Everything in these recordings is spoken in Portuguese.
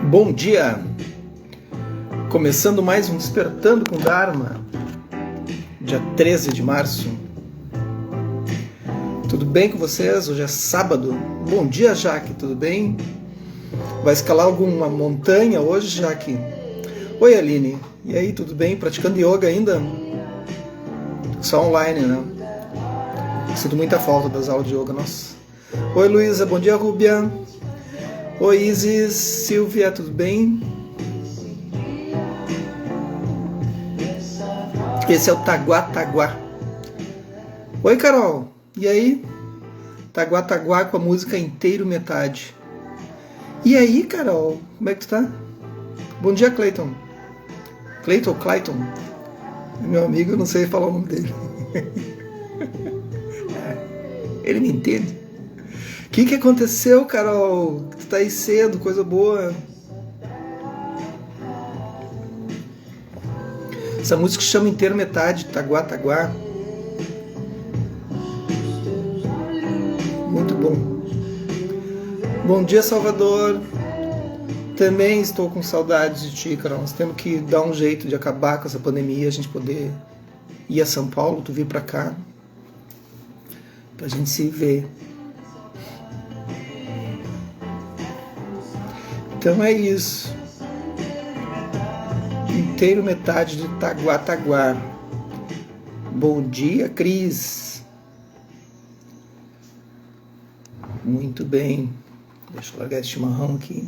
Bom dia! Começando mais um Despertando com Dharma, dia 13 de março. Tudo bem com vocês? Hoje é sábado. Bom dia, Jaque, tudo bem? Vai escalar alguma montanha hoje, Jaque? Oi, Aline. E aí, tudo bem? Praticando yoga ainda? Só online, né? Sinto muita falta das aulas de yoga, nossa. Oi, Luísa. Bom dia, Rúbia. Oi, Isis, Silvia, tudo bem? Esse é o Taguá Taguá. Oi, Carol, e aí? Taguá Taguá com a música Inteiro Metade. E aí, Carol, como é que tu tá? Bom dia, Clayton. Clayton? Meu amigo, eu não sei falar o nome dele. Ele me entende. O que aconteceu, Carol? Tu tá aí cedo, coisa boa. Essa música chama Inteiro Metade, Taguá Taguá. Muito bom. Bom dia, Salvador. Também estou com saudades de ti, Carol. Nós temos que dar um jeito de acabar com essa pandemia, a gente poder ir a São Paulo, tu vir pra cá, pra gente se ver. Então é isso. Inteiro Metade de Taguá Taguá. Bom dia, Cris. Muito bem. Deixa eu largar esse chimarrão aqui.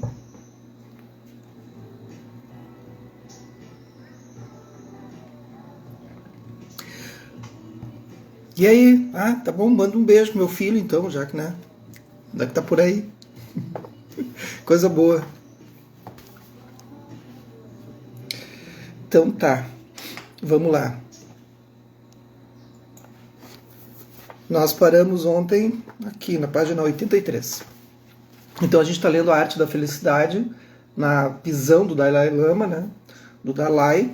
E aí? Ah, tá bom, manda um beijo pro meu filho então, já que, né? Já que tá por aí. Coisa boa. Então tá, vamos lá. Nós paramos ontem aqui na página 83. Então a gente está lendo A Arte da Felicidade na visão do Dalai Lama, né? Do Dalai,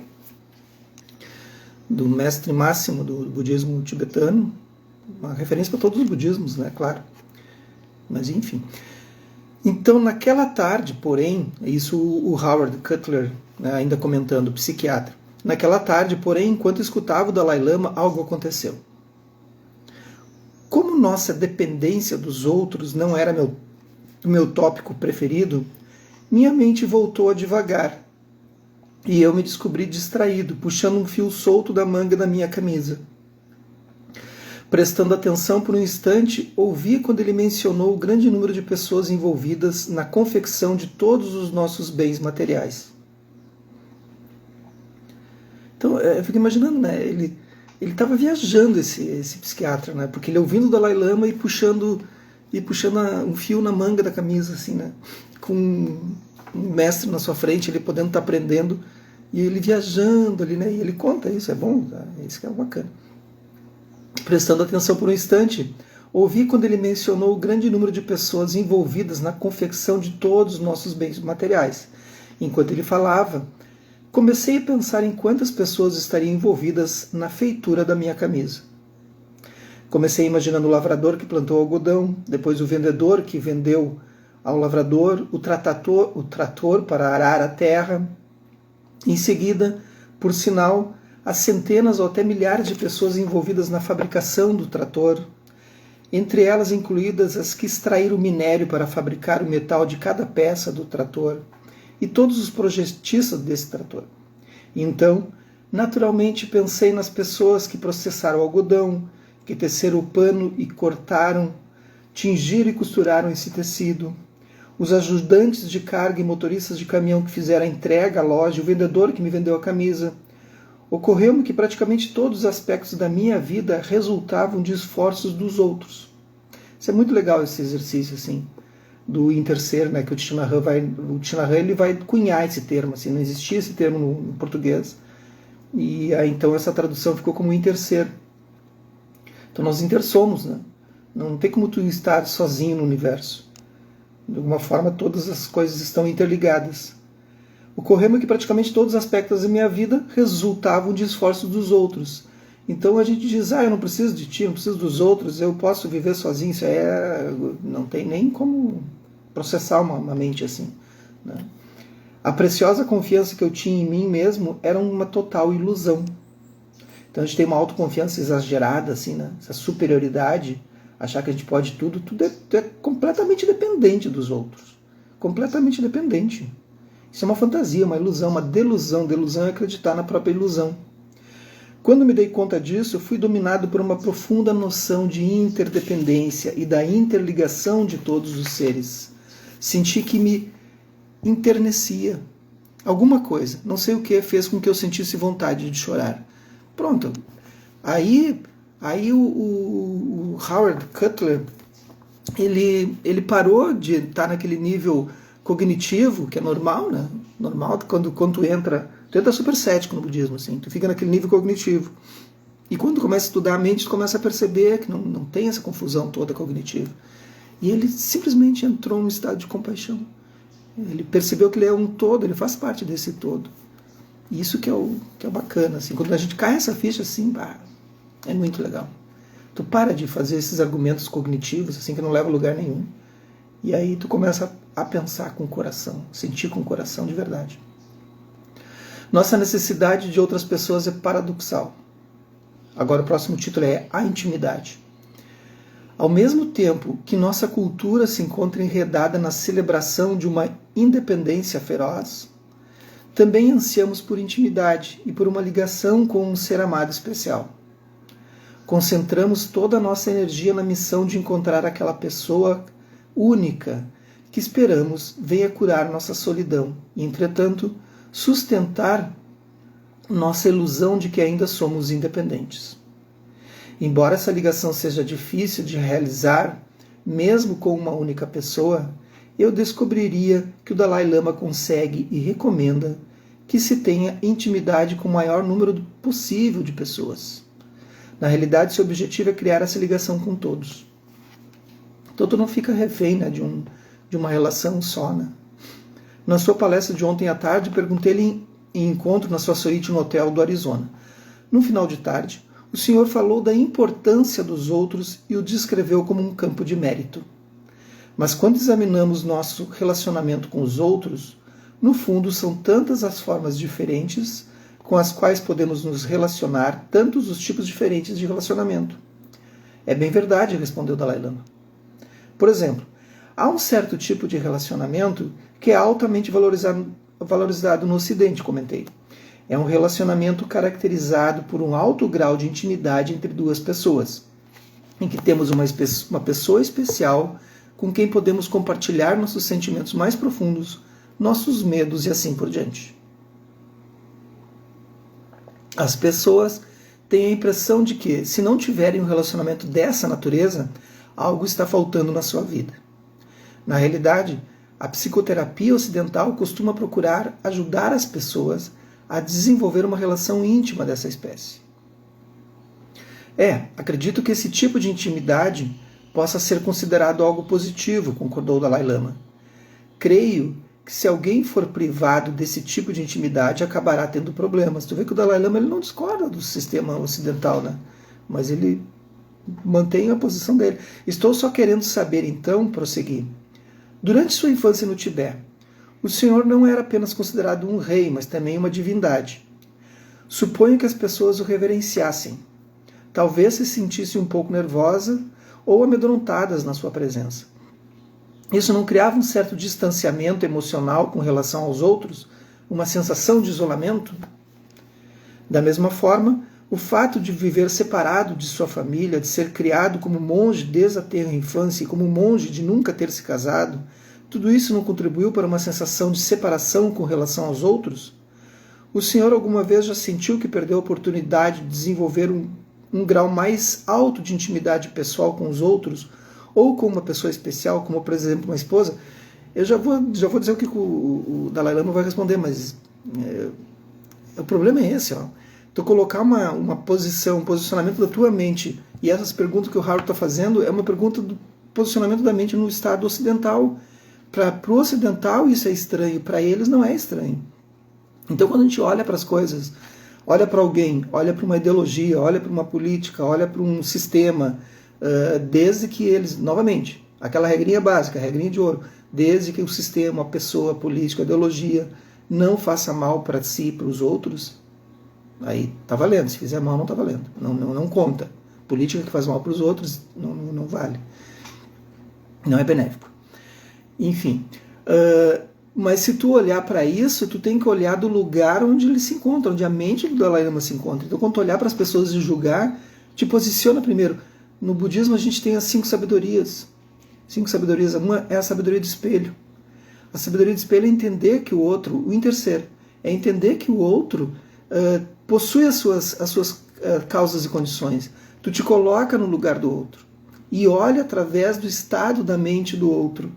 do mestre máximo do budismo tibetano, uma referência para todos os budismos, né? Claro. Mas enfim. Então naquela tarde, porém, isso o Howard Cutler, né, ainda comentando, psiquiatra. Naquela tarde, porém, enquanto escutava o Dalai Lama, algo aconteceu. Como nossa dependência dos outros não era meu tópico preferido, minha mente voltou a divagar e eu me descobri distraído, puxando um fio solto da manga da minha camisa. Prestando atenção por um instante, ouvi quando ele mencionou o grande número de pessoas envolvidas na confecção de todos os nossos bens materiais. Então, eu fico imaginando, né? Ele estava viajando, esse psiquiatra, né? Porque ele ouvindo o Dalai Lama e puxando um fio na manga da camisa, assim, né? Com um mestre na sua frente, ele podendo estar aprendendo, e ele viajando ali, né? E ele conta isso, é bom, tá? Isso que é bacana. Prestando atenção por um instante, ouvi quando ele mencionou o grande número de pessoas envolvidas na confecção de todos os nossos bens materiais. Enquanto ele falava, comecei a pensar em quantas pessoas estariam envolvidas na feitura da minha camisa. Comecei imaginando o lavrador que plantou algodão, depois o vendedor que vendeu ao lavrador, o trator para arar a terra. Em seguida, por sinal, as centenas ou até milhares de pessoas envolvidas na fabricação do trator, entre elas incluídas as que extraíram o minério para fabricar o metal de cada peça do trator, e todos os projetistas desse trator. E então, naturalmente, pensei nas pessoas que processaram o algodão, que teceram o pano e cortaram, tingiram e costuraram esse tecido, os ajudantes de carga e motoristas de caminhão que fizeram a entrega à loja, o vendedor que me vendeu a camisa. Ocorreu-me que praticamente todos os aspectos da minha vida resultavam de esforços dos outros. Isso é muito legal, esse exercício, assim, do interser, né, que o Tishinahan ele vai cunhar esse termo, assim, não existia esse termo no português, e aí, então essa tradução ficou como interser. Então nós intersomos, né? Não tem como tu estar sozinho no universo. De alguma forma todas as coisas estão interligadas. Ocorreu-me que praticamente todos os aspectos da minha vida resultavam de esforços dos outros. Então a gente diz, eu não preciso de ti, não preciso dos outros, eu posso viver sozinho. Isso não tem nem como processar uma mente assim, né? A preciosa confiança que eu tinha em mim mesmo era uma total ilusão. Então a gente tem uma autoconfiança exagerada, assim, né? Essa superioridade, achar que a gente pode tudo é completamente dependente dos outros. Completamente dependente. Isso é uma fantasia, uma ilusão, uma delusão. Delusão é acreditar na própria ilusão. Quando me dei conta disso, eu fui dominado por uma profunda noção de interdependência e da interligação de todos os seres. Senti que me enternecia. Alguma coisa, não sei o que, fez com que eu sentisse vontade de chorar. Pronto. Aí o Howard Cutler, ele parou de estar naquele nível cognitivo, que é normal, né? Normal quando tu entra super cético no budismo, assim, tu fica naquele nível cognitivo. E quando tu começa a estudar a mente, tu começa a perceber que não tem essa confusão toda cognitiva. E ele simplesmente entrou num estado de compaixão. Ele percebeu que ele é um todo, ele faz parte desse todo. E isso que é bacana, assim, quando a gente cai essa ficha assim, é muito legal. Tu para de fazer esses argumentos cognitivos, assim, que não levam a lugar nenhum. E aí tu começa a pensar com o coração, sentir com o coração de verdade. Nossa necessidade de outras pessoas é paradoxal. Agora o próximo título é A Intimidade. Ao mesmo tempo que nossa cultura se encontra enredada na celebração de uma independência feroz, também ansiamos por intimidade e por uma ligação com um ser amado especial. Concentramos toda a nossa energia na missão de encontrar aquela pessoa única que esperamos venha curar nossa solidão e, entretanto, sustentar nossa ilusão de que ainda somos independentes. Embora essa ligação seja difícil de realizar, mesmo com uma única pessoa, eu descobriria que o Dalai Lama consegue e recomenda que se tenha intimidade com o maior número possível de pessoas. Na realidade, seu objetivo é criar essa ligação com todos. Então tu não fica refém, né, de uma relação só. Né? Na sua palestra de ontem à tarde, perguntei-lhe em encontro na sua suíte no hotel do Arizona. No final de tarde, o senhor falou da importância dos outros e o descreveu como um campo de mérito. Mas quando examinamos nosso relacionamento com os outros, no fundo são tantas as formas diferentes com as quais podemos nos relacionar, tantos os tipos diferentes de relacionamento. É bem verdade, respondeu Dalai Lama. Por exemplo, há um certo tipo de relacionamento que é altamente valorizado no Ocidente, comentei. É um relacionamento caracterizado por um alto grau de intimidade entre duas pessoas, em que temos uma pessoa especial com quem podemos compartilhar nossos sentimentos mais profundos, nossos medos e assim por diante. As pessoas têm a impressão de que, se não tiverem um relacionamento dessa natureza, algo está faltando na sua vida. Na realidade, a psicoterapia ocidental costuma procurar ajudar as pessoas a desenvolver uma relação íntima dessa espécie. Acredito que esse tipo de intimidade possa ser considerado algo positivo, concordou o Dalai Lama. Creio que se alguém for privado desse tipo de intimidade, acabará tendo problemas. Tu vê que o Dalai Lama ele não discorda do sistema ocidental, né? Mas ele mantém a posição dele. Estou só querendo saber, então, prosseguir. Durante sua infância no Tibete, o senhor não era apenas considerado um rei, mas também uma divindade. Suponho que as pessoas o reverenciassem. Talvez se sentisse um pouco nervosa ou amedrontadas na sua presença. Isso não criava um certo distanciamento emocional com relação aos outros? Uma sensação de isolamento? Da mesma forma, o fato de viver separado de sua família, de ser criado como monge desde a tenra infância e como monge de nunca ter se casado, tudo isso não contribuiu para uma sensação de separação com relação aos outros? O senhor alguma vez já sentiu que perdeu a oportunidade de desenvolver um grau mais alto de intimidade pessoal com os outros, ou com uma pessoa especial, como por exemplo uma esposa? Eu já vou dizer o que o Dalai Lama vai responder, mas o problema é esse, ó. Tu colocar um posicionamento da tua mente, e essas perguntas que o Howard está fazendo é uma pergunta do posicionamento da mente no estado ocidental. Para o ocidental isso é estranho, para eles não é estranho. Então quando a gente olha para as coisas, olha para alguém, olha para uma ideologia, olha para uma política, olha para um sistema, desde que eles, novamente, aquela regrinha básica, a regrinha de ouro, desde que o sistema, a pessoa, a política, a ideologia não faça mal para si e para os outros, aí tá valendo. Se fizer mal, não tá valendo. Não conta. Política que faz mal para os outros não vale. Não é benéfico. Enfim. Mas se tu olhar para isso, tu tem que olhar do lugar onde ele se encontra, onde a mente do Dalai Lama se encontra. Então, quando tu olhar para as pessoas e julgar, te posiciona primeiro. No budismo, a gente tem as 5 sabedorias. 5 sabedorias. Uma é a sabedoria do espelho. A sabedoria do espelho é entender que o outro, o interser, é entender que o outro possui as suas causas e condições. Tu te coloca no lugar do outro e olha através do estado da mente do outro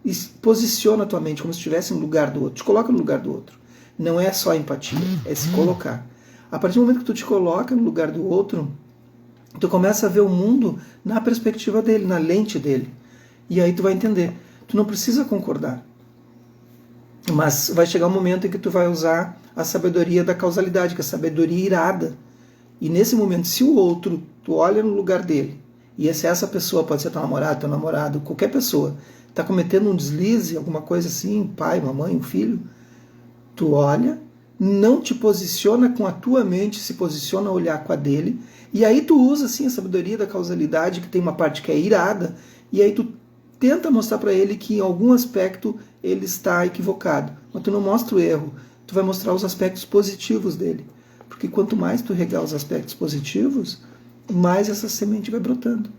e posiciona a tua mente como se estivesse no lugar do outro. Te coloca no lugar do outro. Não é só empatia, é se colocar. A partir do momento que tu te coloca no lugar do outro, tu começa a ver o mundo na perspectiva dele, na lente dele. E aí tu vai entender. Tu não precisa concordar. Mas vai chegar um momento em que tu vai usar a sabedoria da causalidade, que é a sabedoria irada. E nesse momento, se o outro, tu olha no lugar dele, e se essa pessoa pode ser teu namorado, qualquer pessoa, está cometendo um deslize, alguma coisa assim, pai, mamãe, um filho, tu olha, não te posiciona com a tua mente, se posiciona a olhar com a dele, e aí tu usa assim a sabedoria da causalidade, que tem uma parte que é irada, e aí tu tenta mostrar para ele que em algum aspecto ele está equivocado. Mas tu não mostra o erro, tu vai mostrar os aspectos positivos dele. Porque quanto mais tu regar os aspectos positivos, mais essa semente vai brotando.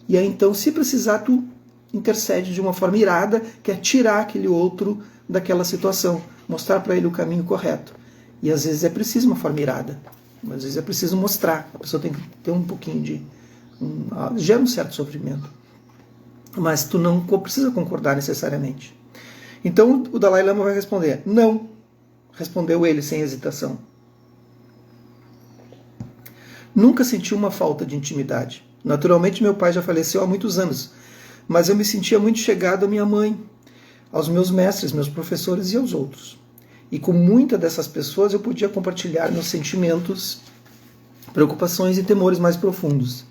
E aí então, se precisar, tu intercede de uma forma irada, que é tirar aquele outro daquela situação, mostrar para ele o caminho correto. E às vezes é preciso uma forma irada, às vezes é preciso mostrar. A pessoa tem que ter um pouquinho de... gera um certo sofrimento. Mas tu não precisa concordar necessariamente. Então o Dalai Lama vai responder, não. Respondeu ele sem hesitação. Nunca senti uma falta de intimidade. Naturalmente meu pai já faleceu há muitos anos, mas eu me sentia muito chegado à minha mãe, aos meus mestres, meus professores e aos outros. E com muitas dessas pessoas eu podia compartilhar meus sentimentos, preocupações e temores mais profundos.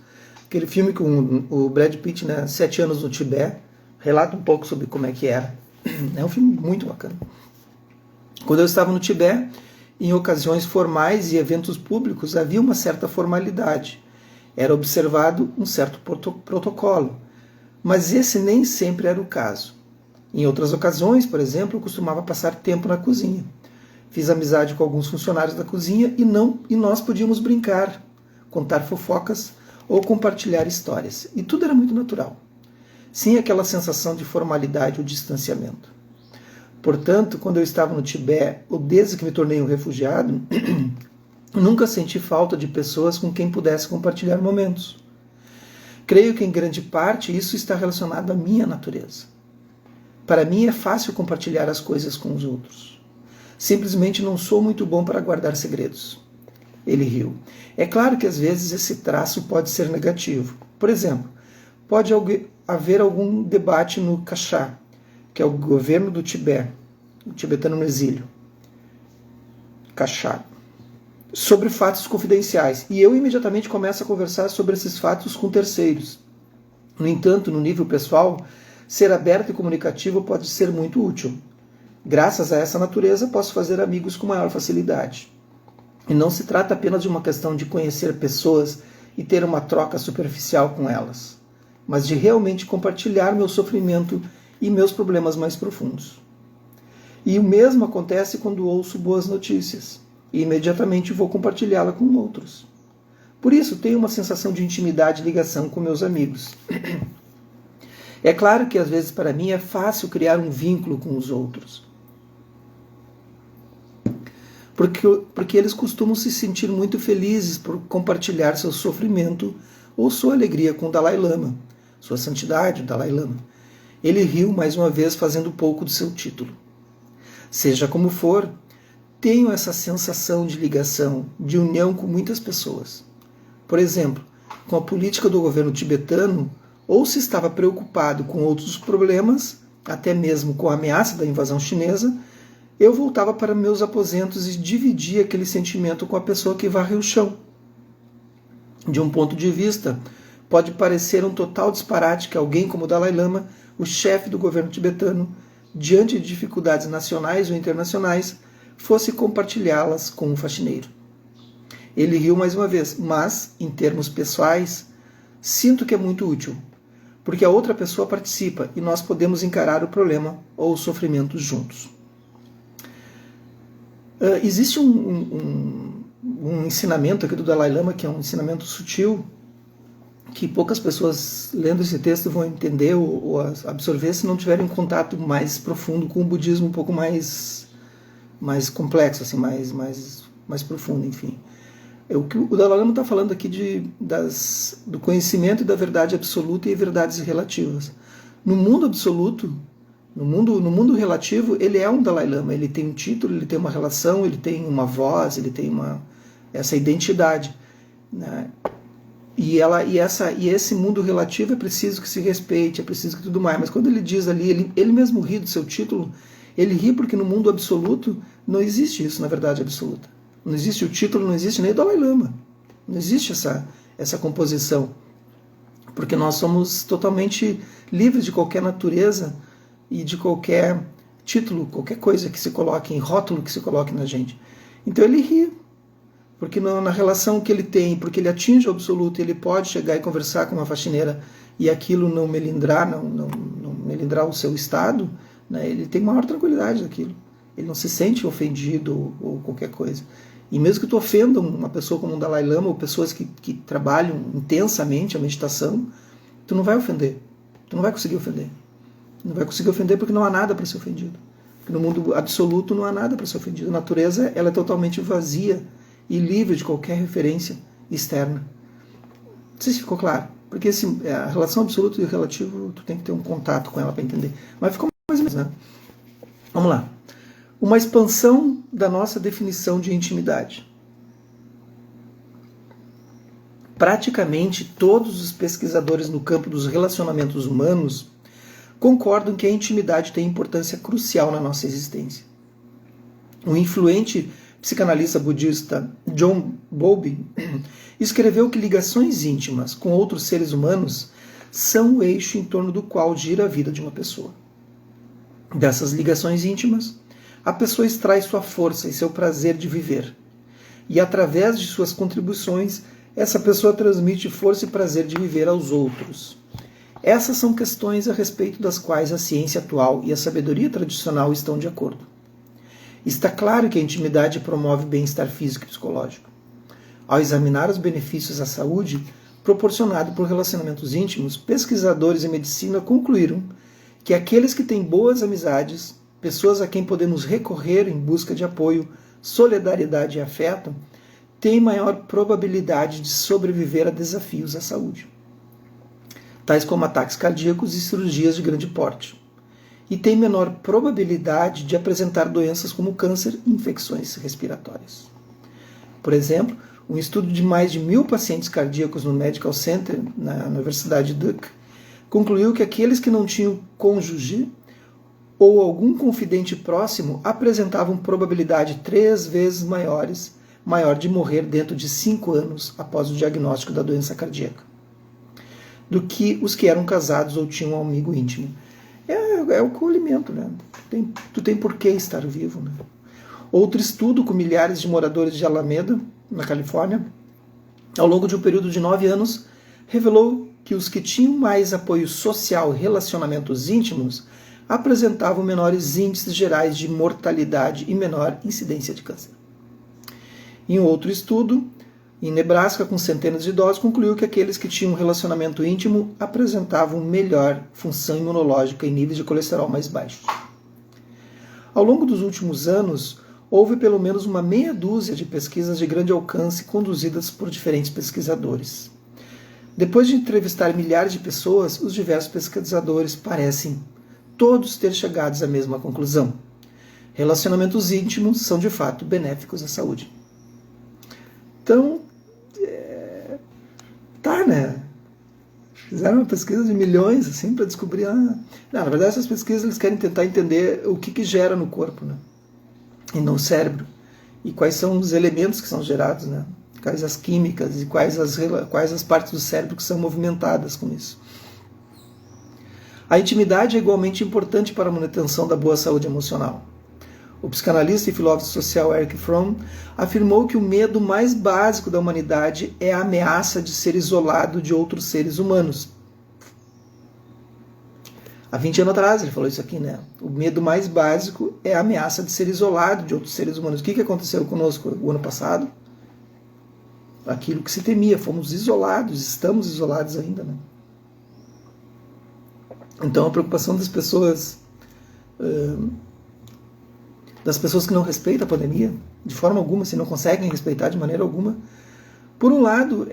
Aquele filme com o Brad Pitt, né, 7 anos no Tibete, relata um pouco sobre como é que era. É um filme muito bacana. Quando eu estava no Tibete, em ocasiões formais e eventos públicos, havia uma certa formalidade. Era observado um certo protocolo. Mas esse nem sempre era o caso. Em outras ocasiões, por exemplo, eu costumava passar tempo na cozinha. Fiz amizade com alguns funcionários da cozinha e nós podíamos brincar, contar fofocas ou compartilhar histórias. E tudo era muito natural. Sem aquela sensação de formalidade ou distanciamento. Portanto, quando eu estava no Tibete, ou desde que me tornei um refugiado, nunca senti falta de pessoas com quem pudesse compartilhar momentos. Creio que, em grande parte, isso está relacionado à minha natureza. Para mim é fácil compartilhar as coisas com os outros. Simplesmente não sou muito bom para guardar segredos. Ele riu. É claro que às vezes esse traço pode ser negativo. Por exemplo, pode haver algum debate no Kashá, que é o governo do Tibete, o tibetano no exílio, Kashá, sobre fatos confidenciais. E eu imediatamente começo a conversar sobre esses fatos com terceiros. No entanto, no nível pessoal, ser aberto e comunicativo pode ser muito útil. Graças a essa natureza, posso fazer amigos com maior facilidade. E não se trata apenas de uma questão de conhecer pessoas e ter uma troca superficial com elas, mas de realmente compartilhar meu sofrimento e meus problemas mais profundos. E o mesmo acontece quando ouço boas notícias, e imediatamente vou compartilhá-la com outros. Por isso, tenho uma sensação de intimidade e ligação com meus amigos. É claro que às vezes para mim é fácil criar um vínculo com os outros, porque eles costumam se sentir muito felizes por compartilhar seu sofrimento ou sua alegria com o Dalai Lama, sua santidade, o Dalai Lama. Ele riu mais uma vez, fazendo pouco do seu título. Seja como for, tenho essa sensação de ligação, de união com muitas pessoas. Por exemplo, com a política do governo tibetano, ou se estava preocupado com outros problemas, até mesmo com a ameaça da invasão chinesa, eu voltava para meus aposentos e dividia aquele sentimento com a pessoa que varre o chão. De um ponto de vista, pode parecer um total disparate que alguém como o Dalai Lama, o chefe do governo tibetano, diante de dificuldades nacionais ou internacionais, fosse compartilhá-las com o faxineiro. Ele riu mais uma vez, mas, em termos pessoais, sinto que é muito útil, porque a outra pessoa participa e nós podemos encarar o problema ou o sofrimento juntos. Existe um ensinamento aqui do Dalai Lama, que é um ensinamento sutil, que poucas pessoas lendo esse texto vão entender ou absorver se não tiverem um contato mais profundo com o budismo, um pouco mais complexo, assim, mais profundo, enfim. O que o Dalai Lama está falando aqui do conhecimento e da verdade absoluta e verdades relativas. No mundo absoluto, no mundo relativo, ele é um Dalai Lama, ele tem um título, ele tem uma relação, ele tem uma voz, ele tem essa identidade, né? E esse mundo relativo é preciso que se respeite, é preciso que tudo mais. Mas quando ele diz ali, ele mesmo ri do seu título, ele ri porque no mundo absoluto não existe isso na verdade absoluta. Não existe o título, não existe nem o Dalai Lama. Não existe essa composição. Porque nós somos totalmente livres de qualquer natureza e de qualquer título, qualquer coisa que se coloque, em rótulo que se coloque na gente. Então ele ri, porque na relação que ele tem, porque ele atinge o absoluto, ele pode chegar e conversar com uma faxineira e aquilo não melindrar, não melindrar o seu estado, né? Ele tem maior tranquilidade daquilo. Ele não se sente ofendido ou qualquer coisa. E mesmo que tu ofenda uma pessoa como um Dalai Lama ou pessoas que trabalham intensamente a meditação, tu não vai ofender. Tu não vai conseguir ofender. Não vai conseguir ofender porque não há nada para ser ofendido. Porque no mundo absoluto não há nada para ser ofendido. A natureza ela é totalmente vazia e livre de qualquer referência externa. Não sei se ficou claro. Porque a relação absoluta e relativo, tu tem que ter um contato com ela para entender. Mas ficou mais ou menos, né? Vamos lá. Uma expansão da nossa definição de intimidade. Praticamente todos os pesquisadores no campo dos relacionamentos humanos concordam que a intimidade tem importância crucial na nossa existência. O influente psicanalista budista John Bowlby escreveu que ligações íntimas com outros seres humanos são o eixo em torno do qual gira a vida de uma pessoa. Dessas ligações íntimas, a pessoa extrai sua força e seu prazer de viver. E através de suas contribuições, essa pessoa transmite força e prazer de viver aos outros. Essas são questões a respeito das quais a ciência atual e a sabedoria tradicional estão de acordo. Está claro que a intimidade promove bem-estar físico e psicológico. Ao examinar os benefícios à saúde proporcionados por relacionamentos íntimos, pesquisadores em medicina concluíram que aqueles que têm boas amizades, pessoas a quem podemos recorrer em busca de apoio, solidariedade e afeto, têm maior probabilidade de sobreviver a desafios à saúde, tais como ataques cardíacos e cirurgias de grande porte, e têm menor probabilidade de apresentar doenças como câncer e infecções respiratórias. Por exemplo, um estudo de mais de 1.000 pacientes cardíacos no Medical Center, na Universidade Duke, concluiu que aqueles que não tinham cônjuge ou algum confidente próximo apresentavam probabilidade 3 vezes maior de morrer dentro de 5 anos após o diagnóstico da doença cardíaca, do que os que eram casados ou tinham um amigo íntimo. É o acolhimento, né? Tu tem por que estar vivo, né? Outro estudo com milhares de moradores de Alameda, na Califórnia, ao longo de um período de 9 anos, revelou que os que tinham mais apoio social e relacionamentos íntimos apresentavam menores índices gerais de mortalidade e menor incidência de câncer. Em outro estudo, em Nebraska, com centenas de idosos, concluiu que aqueles que tinham um relacionamento íntimo apresentavam melhor função imunológica e níveis de colesterol mais baixos. Ao longo dos últimos anos, houve pelo menos uma meia dúzia de pesquisas de grande alcance conduzidas por diferentes pesquisadores. Depois de entrevistar milhares de pessoas, os diversos pesquisadores parecem todos ter chegado à mesma conclusão. Relacionamentos íntimos são de fato benéficos à saúde. Então, né? Fizeram uma pesquisa de milhões assim para descobrir. Não, na verdade, essas pesquisas eles querem tentar entender o que gera no corpo, né? E no cérebro. E quais são os elementos que são gerados, né? Quais as químicas e quais as partes do cérebro que são movimentadas com isso. A intimidade é igualmente importante para a manutenção da boa saúde emocional. O psicanalista e filósofo social Erich Fromm afirmou que o medo mais básico da humanidade é a ameaça de ser isolado de outros seres humanos. Há 20 anos atrás ele falou isso aqui, né? O medo mais básico é a ameaça de ser isolado de outros seres humanos. O que aconteceu conosco o ano passado? Aquilo que se temia, fomos isolados, estamos isolados ainda, né? Então a preocupação das pessoas que não respeitam a pandemia, de forma alguma, se não conseguem respeitar de maneira alguma, por um lado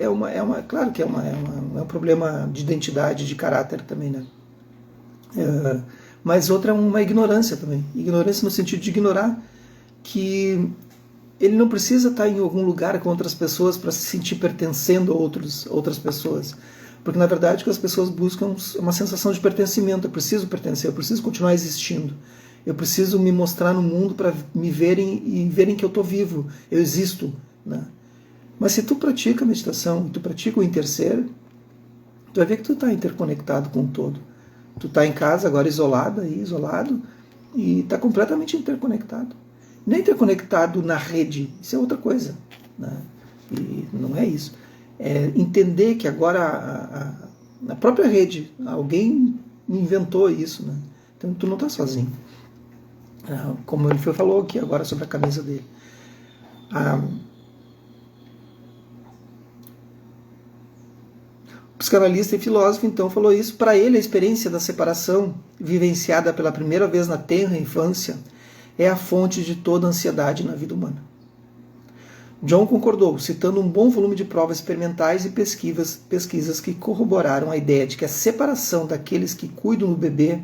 claro que é um problema de identidade, de caráter também, né? Mas outra é uma ignorância também. Ignorância no sentido de ignorar que ele não precisa estar em algum lugar com outras pessoas para se sentir pertencendo a outras pessoas. Porque, na verdade, o que as pessoas buscam é uma sensação de pertencimento. Eu preciso pertencer, eu preciso continuar existindo. Eu preciso me mostrar no mundo para me verem e verem que eu estou vivo, eu existo, né? Mas se tu pratica a meditação, e tu pratica o interser, tu vai ver que tu está interconectado com o todo. Tu está em casa agora isolado, e está completamente interconectado. Não é interconectado na rede, isso é outra coisa, né? E não é isso. É entender que agora a própria rede, alguém inventou isso, né? Então tu não está sozinho. Como ele falou aqui agora sobre a camisa dele. O psicanalista e filósofo então falou isso. Para ele, a experiência da separação, vivenciada pela primeira vez na tenra infância, é a fonte de toda a ansiedade na vida humana. John concordou, citando um bom volume de provas experimentais e pesquisas que corroboraram a ideia de que a separação daqueles que cuidam do bebê,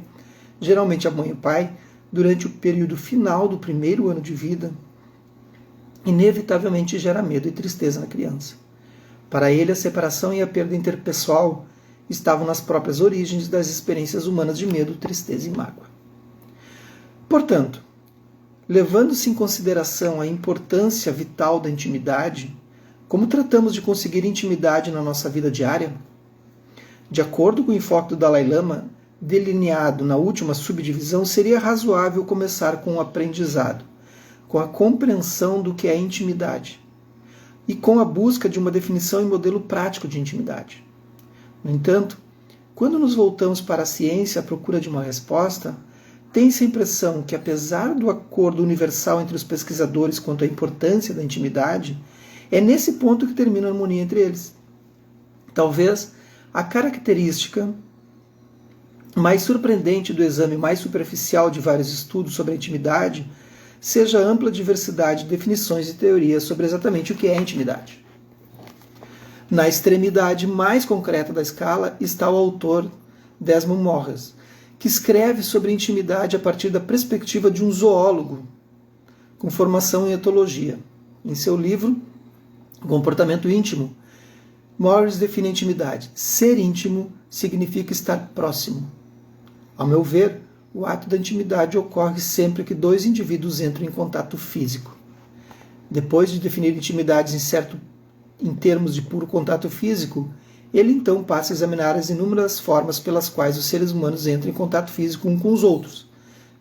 geralmente a mãe e o pai, durante o período final do primeiro ano de vida, inevitavelmente gera medo e tristeza na criança. Para ele, a separação e a perda interpessoal estavam nas próprias origens das experiências humanas de medo, tristeza e mágoa. Portanto, levando-se em consideração a importância vital da intimidade, como tratamos de conseguir intimidade na nossa vida diária? De acordo com o enfoque do Dalai Lama, delineado na última subdivisão, seria razoável começar com o aprendizado, com a compreensão do que é intimidade, e com a busca de uma definição e modelo prático de intimidade. No entanto, quando nos voltamos para a ciência à procura de uma resposta, tem-se a impressão que, apesar do acordo universal entre os pesquisadores quanto à importância da intimidade, é nesse ponto que termina a harmonia entre eles. Talvez a característica mais surpreendente do exame mais superficial de vários estudos sobre a intimidade seja a ampla diversidade de definições e teorias sobre exatamente o que é intimidade. Na extremidade mais concreta da escala está o autor Desmond Morris, que escreve sobre intimidade a partir da perspectiva de um zoólogo com formação em etologia. Em seu livro, Comportamento Íntimo, Morris define a intimidade. Ser íntimo significa estar próximo. Ao meu ver, o ato da intimidade ocorre sempre que dois indivíduos entram em contato físico. Depois de definir intimidades em termos de puro contato físico, ele então passa a examinar as inúmeras formas pelas quais os seres humanos entram em contato físico uns com os outros,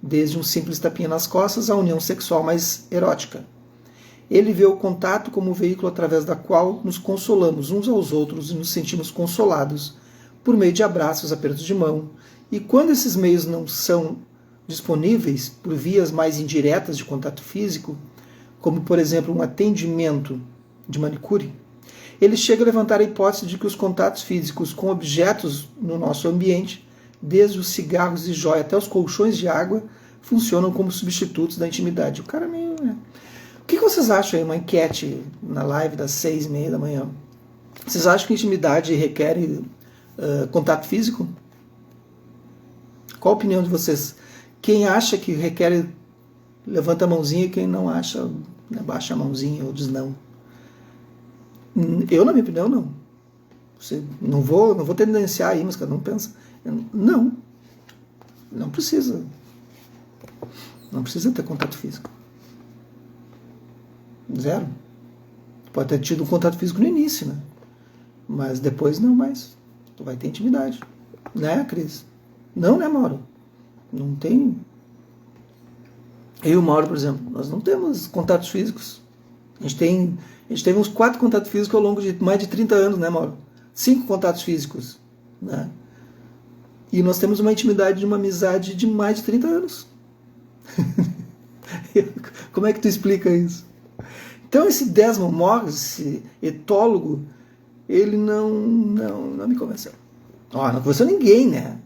desde um simples tapinha nas costas à união sexual mais erótica. Ele vê o contato como o veículo através da qual nos consolamos uns aos outros e nos sentimos consolados, por meio de abraços, apertos de mão, e quando esses meios não são disponíveis por vias mais indiretas de contato físico, como por exemplo um atendimento de manicure, ele chega a levantar a hipótese de que os contatos físicos com objetos no nosso ambiente, desde os cigarros de jóia até os colchões de água, funcionam como substitutos da intimidade. O cara meio... né? O que vocês acham aí? Uma enquete na live das 6h30 da manhã. Vocês acham que intimidade requer contato físico? Qual a opinião de vocês? Quem acha que requer, levanta a mãozinha, e quem não acha, baixa a mãozinha ou diz não. Eu, na minha opinião, não. Não vou tendenciar aí, mas cada um pensa. Não precisa. Não precisa ter contato físico. Zero. Pode ter tido um contato físico no início, né? Mas depois não mais. Tu vai ter intimidade. Né, Cris? Não, né, Mauro? Não tem. Eu e o Mauro, por exemplo, nós não temos contatos físicos. A gente teve uns 4 contatos físicos ao longo de mais de 30 anos, né, Mauro? 5 contatos físicos, né? E nós temos uma intimidade de uma amizade de mais de 30 anos. Como é que tu explica isso? Então esse Desmond Morris, esse etólogo, ele não me convenceu. Não convenceu ninguém, né?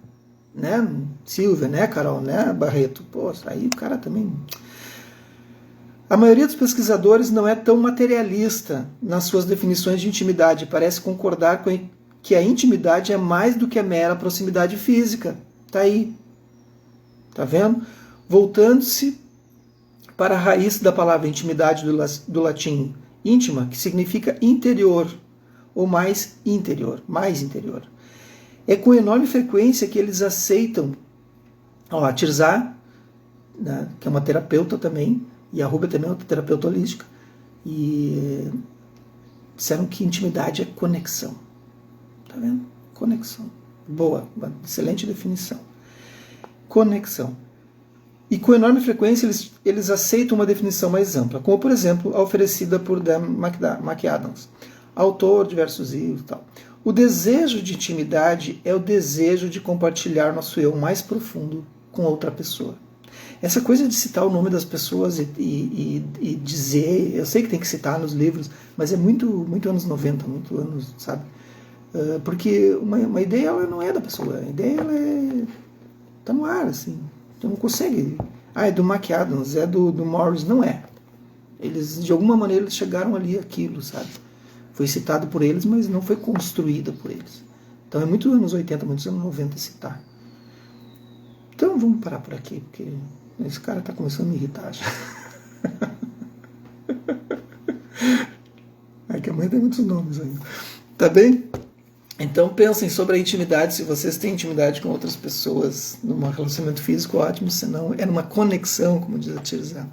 Silvia, né, Carol, né, Barreto? Pô, aí o cara também... A maioria dos pesquisadores não é tão materialista nas suas definições de intimidade. Parece concordar com que a intimidade é mais do que a mera proximidade física. Tá aí. Tá vendo? Voltando-se para a raiz da palavra intimidade do latim íntima, que significa interior, ou mais interior. É com enorme frequência que eles aceitam a Tirza, né, que é uma terapeuta também, e a Rúbia também é outra terapeuta holística, e disseram que intimidade é conexão. Tá vendo? Conexão. Boa, uma excelente definição. Conexão. E com enorme frequência eles aceitam uma definição mais ampla, como por exemplo a oferecida por Dan McAdams, autor de diversos livros e tal. O desejo de intimidade é o desejo de compartilhar nosso eu mais profundo com outra pessoa. Essa coisa de citar o nome das pessoas e dizer, eu sei que tem que citar nos livros, mas é muito anos 90, muito anos, sabe? Porque uma ideia ela não é da pessoa, a ideia ela tá no ar, assim. Então não consegue. É do McAdams, é do Morris, não é. Eles, de alguma maneira, eles chegaram ali aquilo, sabe? Foi citado por eles, mas não foi construída por eles. Então é muito anos 80, muitos anos 90 citar. Então vamos parar por aqui, porque esse cara está começando a me irritar. É que amanhã tem muitos nomes ainda. Tá bem? Então pensem sobre a intimidade, se vocês têm intimidade com outras pessoas, num relacionamento físico, ótimo, se não, é numa conexão, como diz a Tirza.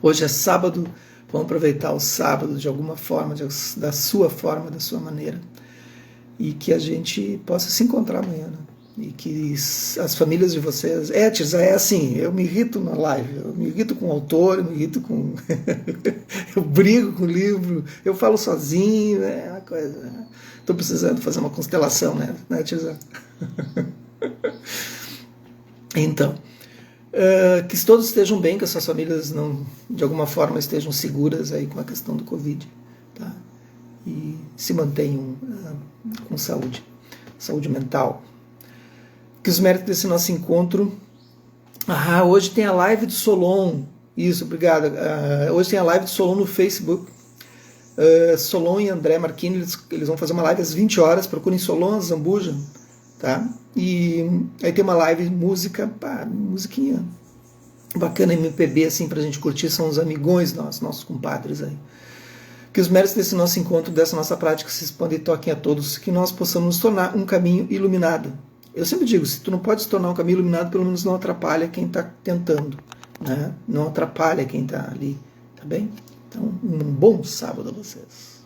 Hoje é sábado, vamos aproveitar o sábado de alguma forma, da sua maneira, e que a gente possa se encontrar amanhã, né? E que as famílias de vocês... Tirza, é assim, eu me irrito na live, eu me irrito com o autor, eu me irrito com... eu brigo com o livro, eu falo sozinho, é uma coisa... Estou precisando fazer uma constelação, né Tirza? Então, que todos estejam bem, que as suas famílias não, de alguma forma, estejam seguras aí com a questão do Covid, tá? E se mantenham com saúde mental. Que os méritos desse nosso encontro... hoje tem a live do Solon. Isso, obrigado. Hoje tem a live do Solon no Facebook. Solon e André Marchini, eles vão fazer uma live às 20 horas. Procurem Solon Zambuja, tá? E aí tem uma live música, musiquinha bacana, MPB, assim, pra gente curtir. São os amigões nossos compadres aí. Que os méritos desse nosso encontro, dessa nossa prática, se expandem e toquem a todos. Que nós possamos nos tornar um caminho iluminado. Eu sempre digo, se tu não pode se tornar um caminho iluminado, pelo menos não atrapalha quem está tentando, né? Não atrapalha quem está ali, tá bem? Então, um bom sábado a vocês.